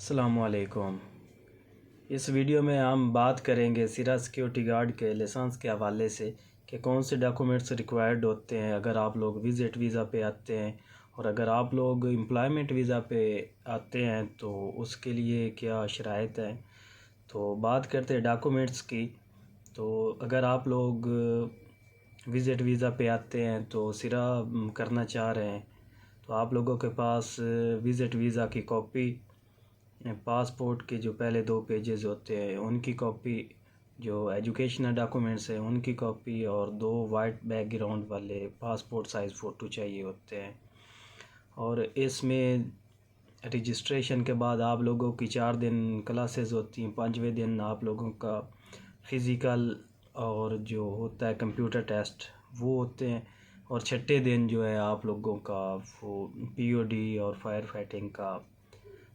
अस्सलामुअलैकुम। इस वीडियो में हम बात करेंगे सिरा सिक्योरिटी गार्ड के लाइसेंस के हवाले से कि कौन से डॉक्यूमेंट्स रिक्वायर्ड होते हैं अगर आप लोग विज़िट वीज़ा पे आते हैं, और अगर आप लोग एम्प्लॉयमेंट वीज़ा पे आते हैं तो उसके लिए क्या शराइत हैं। तो बात करते हैं डॉक्यूमेंट्स की। तो अगर आप लोग विज़िट वीज़ा पे आते हैं तो सिरा करना चाह रहे हैं तो आप लोगों के पास विज़िट वीज़ा की कॉपी, पासपोर्ट के जो पहले 2 पेजेस होते हैं उनकी कॉपी, जो एजुकेशनल डॉक्यूमेंट्स हैं उनकी कॉपी, और 2 वाइट बैकग्राउंड वाले पासपोर्ट साइज़ फ़ोटो चाहिए होते हैं। और इसमें रजिस्ट्रेशन के बाद आप लोगों की 4 दिन क्लासेस होती हैं। 5वें दिन आप लोगों का फ़िज़िकल और जो होता है कंप्यूटर टेस्ट वो होते हैं, और 6ठे दिन जो है आप लोगों का वो पीओडी और फायर फाइटिंग का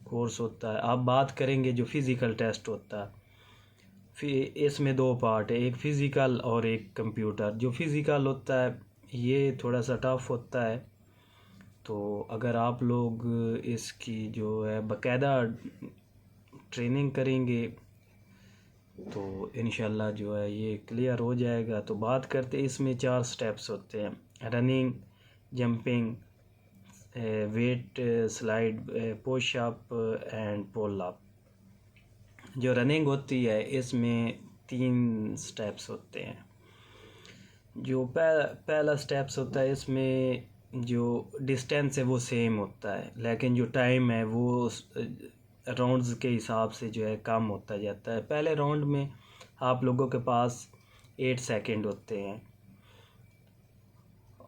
कोर्स होता है। आप बात करेंगे जो फ़िज़िकल टेस्ट होता है, फिर इसमें 2 पार्ट है, एक फ़िज़िकल और एक कंप्यूटर। जो फ़िज़िकल होता है ये थोड़ा सा टफ़ होता है, तो अगर आप लोग इसकी जो है बाकायदा ट्रेनिंग करेंगे तो इंशाल्लाह जो है ये क्लियर हो जाएगा। तो बात करते हैं, इसमें 4 स्टेप्स होते हैं: running, jumping, wet slide, push up and pull up. जो रनिंग होती है इसमें 3 स्टेप्स होते हैं। जो पहला स्टेप्स होता है इसमें जो डिस्टेंस है वो सेम होता है, लेकिन जो टाइम है वो राउंड्स के हिसाब से जो है कम होता जाता है। पहले राउंड में आप लोगों के पास 8 सेकंड होते हैं,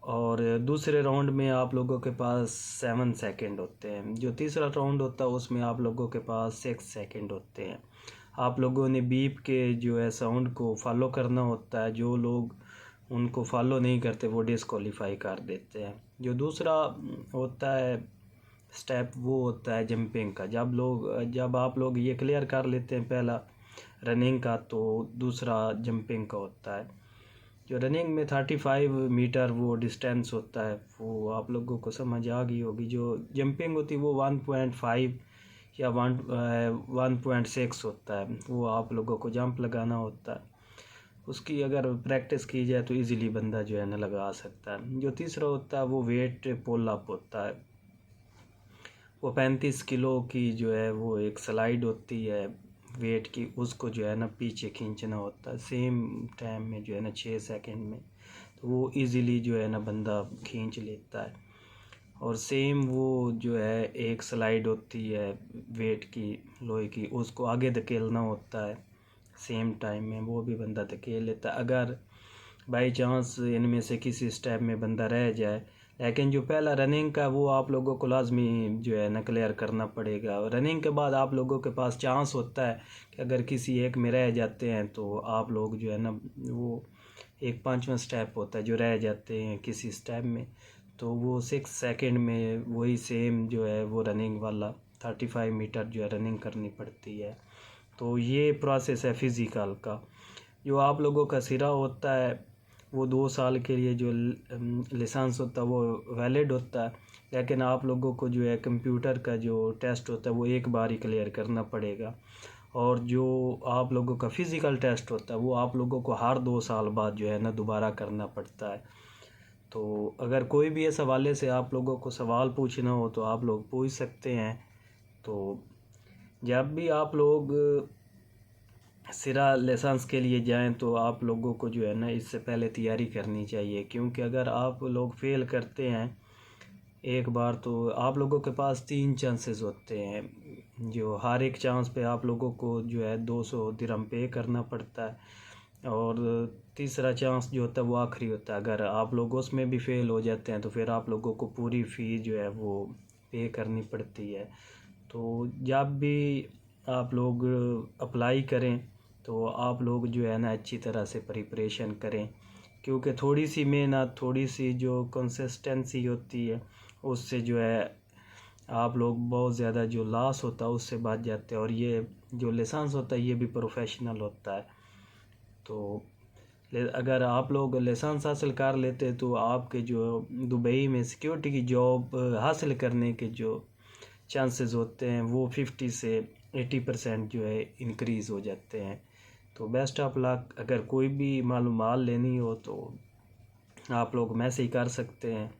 और दूसरे राउंड में आप लोगों के पास 7 सेकंड होते हैं। जो तीसरा राउंड होता है उसमें आप लोगों के पास 6 सेकंड होते हैं। आप लोगों ने बीप के जो है साउंड को फॉलो करना होता है। जो लोग उनको फॉलो नहीं करते वो डिस्क्वालीफाई कर देते हैं। जो दूसरा होता है स्टेप वो होता है जंपिंग का। जब आप लोग ये क्लियर कर लेते हैं पहला रनिंग का, तो दूसरा जंपिंग का होता है। जो रनिंग में 35 मीटर वो डिस्टेंस होता है वो आप लोगों को समझ आ गई होगी। जो जंपिंग होती है वो 1.5 या 1.6 होता है, वो आप लोगों को जंप लगाना होता है। उसकी अगर प्रैक्टिस की जाए तो इजीली बंदा जो है ना लगा सकता है। जो तीसरा होता है वो वेट पुल अप होता है। वो 35 किलो की जो है वो एक स्लाइड होती है वेट की, उसको जो है ना पीछे खींचना होता है सेम टाइम में जो है ना 6 सेकंड में। तो वो इजीली जो है ना बंदा खींच लेता है। और सेम वो जो है एक स्लाइड होती है वेट की लोहे की, उसको आगे धकेलना होता है सेम टाइम में, वो भी बंदा धकेल लेता है। अगर बाई चांस इनमें से किसी स्टेप में बंदा रह जाए, लेकिन जो पहला रनिंग का वो आप लोगों को लाजमी जो है ना क्लियर करना पड़ेगा। रनिंग के बाद आप लोगों के पास चांस होता है कि अगर किसी एक में रह जाते हैं तो आप लोग जो है ना वो एक 5वां स्टेप होता है जो रह जाते हैं किसी स्टेप में, तो वो 6 सेकंड में वही सेम जो है वो रनिंग वाला 35 मीटर जो है रनिंग करनी पड़ती है। तो ये प्रोसेस है फ़िज़िकल का। जो आप लोगों का सिरा होता है वो 2 साल के लिए जो लाइसेंस होता है वो वैलिड होता है, लेकिन आप लोगों को जो है कंप्यूटर का जो टेस्ट होता है वो एक बार ही क्लियर करना पड़ेगा। और जो आप लोगों का फ़िज़िकल टेस्ट होता है वो आप लोगों को हर 2 साल बाद जो है ना दोबारा करना पड़ता है। तो अगर कोई भी इस हवाले से आप लोगों को सवाल पूछना हो तो आप लोग पूछ सकते हैं। तो जब भी आप लोग सिरा लाइसेंस के लिए जाएं तो आप लोगों को जो है ना इससे पहले तैयारी करनी चाहिए, क्योंकि अगर आप लोग फेल करते हैं एक बार तो आप लोगों के पास 3 चांसेस होते हैं। जो हर एक चांस पे आप लोगों को जो है 200 दिरहम पे करना पड़ता है, और तीसरा चांस जो होता है वो आखिरी होता है। अगर आप लोग उसमें भी फेल हो जाते हैं तो फिर आप लोगों को पूरी फ़ी जो है वो पे करनी पड़ती है। तो जब भी आप लोग अप्लाई करें तो आप लोग जो है ना अच्छी तरह से प्रिपरेशन करें, क्योंकि थोड़ी सी मेहनत, थोड़ी सी जो कंसिस्टेंसी होती है उससे जो है आप लोग बहुत ज़्यादा जो लॉस होता है उससे बच जाते हैं। और ये जो लाइसेंस होता है ये भी प्रोफेशनल होता है। तो अगर आप लोग लाइसेंस हासिल कर लेते तो आपके जो दुबई में सिक्योरिटी की जॉब हासिल करने के जो चांसेस होते हैं वो 50 से 80% जो है इंक्रीज़ हो जाते हैं। तो बेस्ट ऑफ लक। अगर कोई भी मालूमात लेनी हो तो आप लोग मैसेज कर सकते हैं।